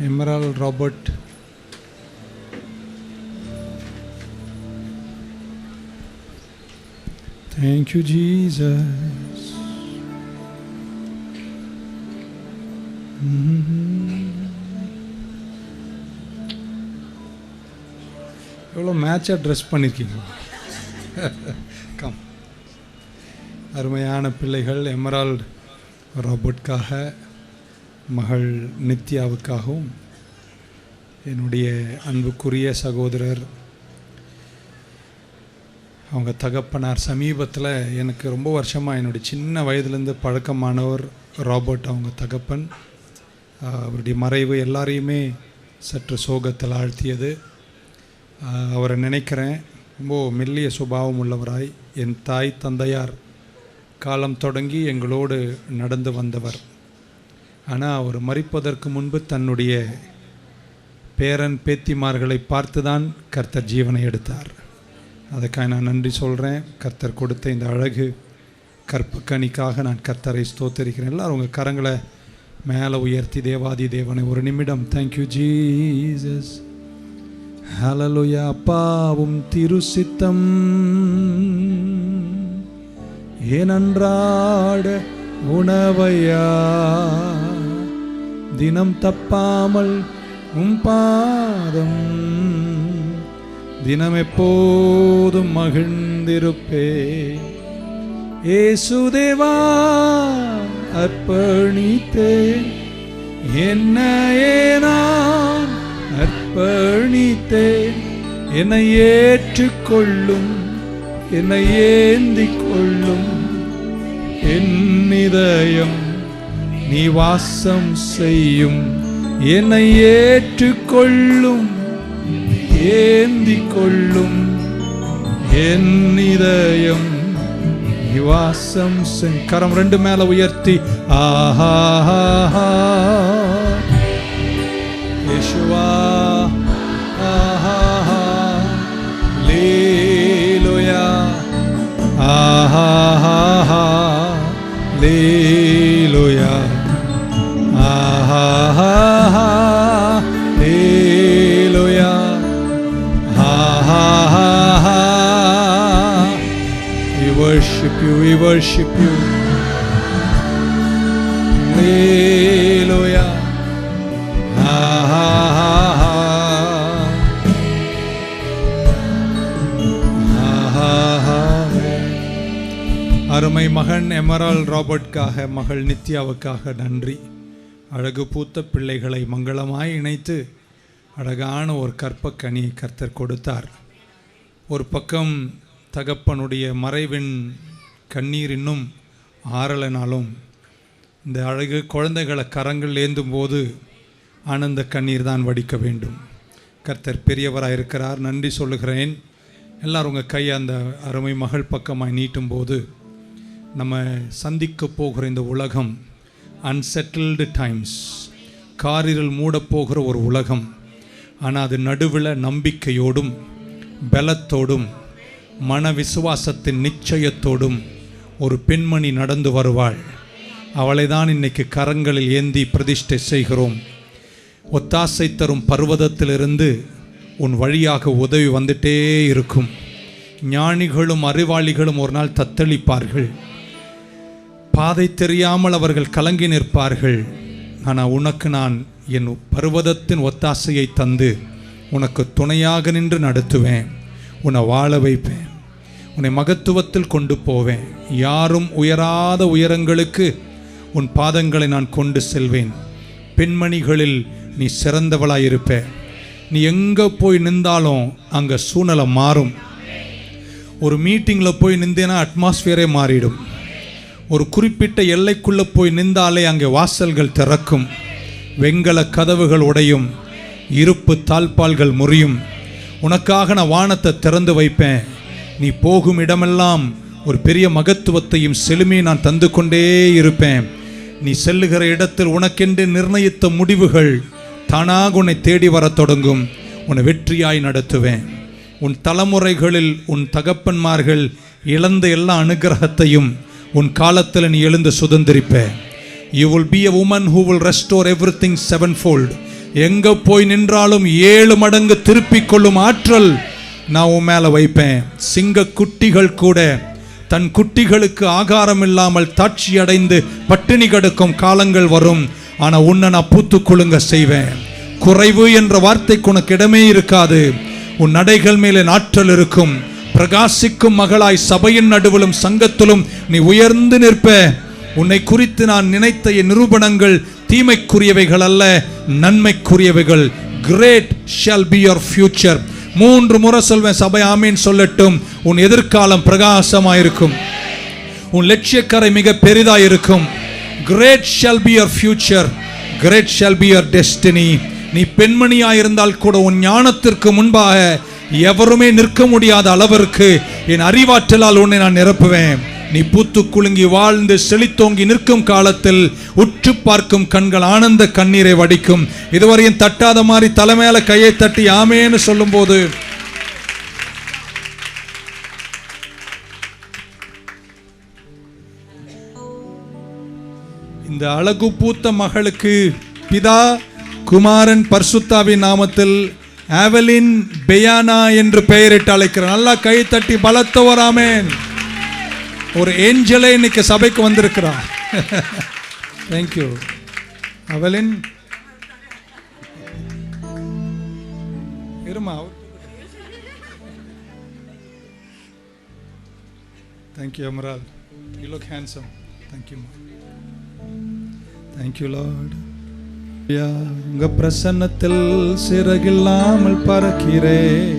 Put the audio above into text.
Emerald Robert. Thank you, Jesus. எவ்வளோ மேட்சாக dress பண்ணியிருக்கீங்க. கம். அருமையான பிள்ளைகள் எமரால்ட் ராபர்ட்காக, மகள் நித்யாவுக்காகவும், என்னுடைய அன்புக்குரிய சகோதரர் அவங்க தகப்பனார் சமீபத்தில் எனக்கு ரொம்ப வருஷமாக என்னுடைய சின்ன வயதுலேருந்து பழக்கமானவர் ராபர்ட் அவங்க தகப்பன். அவருடைய மறைவு எல்லாரையுமே சற்று சோகத்தில் ஆழ்த்தியது. அவரை நினைக்கிறேன். ரொம்ப மெல்லிய சுபாவம் உள்ளவராய், என் தாய் தந்தையார் காலம் தொடங்கி எங்களோடு நடந்து வந்தவர். ஆனால் அவர் மரிப்பதற்கு முன்பு தன்னுடைய பேரன் பேத்திமார்களை பார்த்து தான் கர்த்தர் ஜீவனை எடுத்தார். அதுக்காக நான் நன்றி சொல்கிறேன். கர்த்தர் கொடுத்த இந்த அழகு கற்பக்கணிக்காக நான் கர்த்தரை ஸ்தோத்தரிக்கிறேன். எல்லாரும் உங்கள் கரங்களை மேலே உயர்த்தி தேவாதி தேவனை ஒரு நிமிடம் தேங்க்யூ ஜீசஸ், ஹல்லேலூயா. அப்பாவும் திருசித்தம் ஏனன்றாட உணவையா தினம் தப்பாமல் பாதம் தினம் எப்போதும் மகிழ்ந்திருப்பே. ஏசுதேவா அர்ப்பணித்தேன், என்னையே நான் அர்ப்பணித்தேன். என்னை ஏற்றுக்கொள்ளும், என்னை ஏந்திக் கொள்ளும், என் இதயம் நீ வாசம் செய்யும். என்னை ஏற்றுக்கொள்ளும், ஏந்திக் கொள்ளும், என் இதயம் நீ வாசம் செய். கரம் ரெண்டு மேல உயர்த்தி ஆஹா யேசுவா ஆஹா லேலுயா ஆஹா லேலுயா ஆஹா லேலுயா ஆஹா. We worship you, we worship you. Hallelujah. அருமை மகன் எமரால்ட் ராபர்ட்காக, மகள் நித்யாவுக்காக நன்றி. அழகு பூத்த பிள்ளைகளை மங்களமாய் இணைத்து அழகான ஒரு கற்பக்கனியை கர்த்தர் கொடுத்தார். ஒரு பக்கம் தகப்பனுடைய மறைவின் கண்ணீர் இன்னும் ஆறலைனாலும், இந்த அழகு குழந்தைகளை கரங்கள் ஏந்தும் போது ஆனந்த கண்ணீர் தான் வடிக்க வேண்டும். கர்த்தர் பெரியவராக இருக்கிறார். நன்றி சொல்லுகிறேன். எல்லோரும் உங்கள் கையை அந்த அருமை மகள் பக்கமாய் நீட்டும் போது, நம்ம சந்திக்க போகிற இந்த உலகம் அன்செட்டில்டு டைம்ஸ், காரில் மூடப்போகிற ஒரு உலகம். ஆனால் அது நடுவில் நம்பிக்கையோடும் பலத்தோடும் மன விசுவாசத்தின் நிச்சயத்தோடும் ஒரு பெண்மணி நடந்து வருவாள். அவளை தான் இன்னைக்கு கரங்களில் ஏந்தி பிரதிஷ்டை செய்கிறோம். ஒத்தாசை தரும் பர்வதத்திலிருந்து உன் வழியாக உதவி வந்துட்டே இருக்கும். ஞானிகளும் அறிவாளிகளும் ஒரு நாள் தத்தளிப்பார்கள், பாதை தெரியாமல் அவர்கள் கலங்கி நிற்பார்கள். ஆனால் உனக்கு நான் என் பர்வதத்தின் ஒத்தாசையை தந்து உனக்கு துணையாக நின்று நடத்துவேன். உன்னை வாழ வைப்பேன், உன்னை மகத்துவத்தில் கொண்டு போவேன். யாரும் உயராத உயரங்களுக்கு உன் பாதங்களை நான் கொண்டு செல்வேன். பெண்மணிகளில் நீ சிறந்தவளாயிருப்ப. நீ எங்கே போய் நின்றாலும் அங்கே சூழ்நிலை மாறும். ஒரு மீட்டிங்கில் போய் நின்றேன்னா அட்மாஸ்பியரே மாறிடும். ஒரு குறிப்பிட்ட எல்லைக்குள்ளே போய் நின்றாலே அங்கே வாசல்கள் திறக்கும், வெண்கல கதவுகள் உடையும், இருப்பு தாழ்பால்கள் முறியும். உனக்காக நான் வானத்தை திறந்து வைப்பேன். நீ போகும் இடமெல்லாம் ஒரு பெரிய மகத்துவத்தையும் செழுமையை நான் தந்து கொண்டே இருப்பேன். நீ செல்லுகிற இடத்தில் உனக்கென்று நிர்ணயித்த முடிவுகள் தானாக உன்னை தேடி வர தொடங்கும். உன்னை வெற்றியாய் நடத்துவேன். உன் தலைமுறைகளில் உன் தகப்பன்மார்கள் இழந்த எல்லா அனுகிரகத்தையும் உன் காலத்தில் நீ எழுந்து சுதந்திரிப்ப. You will be a woman who will restore everything sevenfold. எங்க போய் நின்றாலும் 7 மடங்கு திருப்பிக் கொள்ளும் ஆற்றல் நான் உன் மேல வைப்பேன். சிங்க குட்டிகள் கூட தன் குட்டிகளுக்கு ஆகாரம் இல்லாமல் தாட்சி அடைந்து பட்டினி கிடக்கும் காலங்கள் வரும். ஆனா உன்னை நான் பூத்து குலுங்க செய்வேன். குறைவு என்ற வார்த்தைக்கு உனக்கு இடமே இருக்காது. உன் நடைகள் மேலே ஆற்றல் இருக்கும். பிரகாசிக்கும் மகளாய் சபையின் நடுவிலும் சங்கத்திலும் நீ உயர்ந்து நிற்ப. உன்னை குறித்து நான் நினைத்த என் நிரூபணங்கள் தீமைக்குரியவைகள் அல்ல, நன்மைக்குரியவைகள். Great shall be your future. 3 முறை சொல்வேன், சபை ஆமீன் சொல்லட்டும். உன் எதிர்காலம் பிரகாசமாயிருக்கும். உன் லட்சியக்கரை மிக பெரிதாயிருக்கும். Great shall be your future. Great shall be your destiny. நீ பெண்மணியாயிருந்தால் கூட உன் ஞானத்திற்கு முன்பாக எவருமே நிற்க முடியாத அளவிற்கு என் அறிவாற்றலால் உன்னை நான் நிரப்புவேன். நீ பூத்து குலுங்கி வாழ்ந்து செழித்தோங்கி நிற்கும் காலத்தில் உற்று பார்க்கும் கண்கள் ஆனந்த கண்ணீரை வடிக்கும். இதுவரையும் தட்டாத மாதிரி தலைமையில கையை தட்டி ஆமேன்னு சொல்லும் போது இந்த அழகு பூத்த மகளுக்கு பிதா குமாரன் பரிசுத்தாவின் நாமத்தில் ஆவலின் பெயானா என்று பெயரிட்டு அழைக்கிறார். நல்லா கை தட்டி பலத்தவர் ஆமென். ஒரு ஏஞ்சலே இன்னைக்கு சபைக்கு வந்திருக்கிறார். தேங்க்யூ அவலின். இருமா. தேங்க்யூ அமரால். You look handsome. Thank you. Thank you lord. உங்க பிரசன்னத்தில் சிறகில்லாமல் பறக்கிறேன்.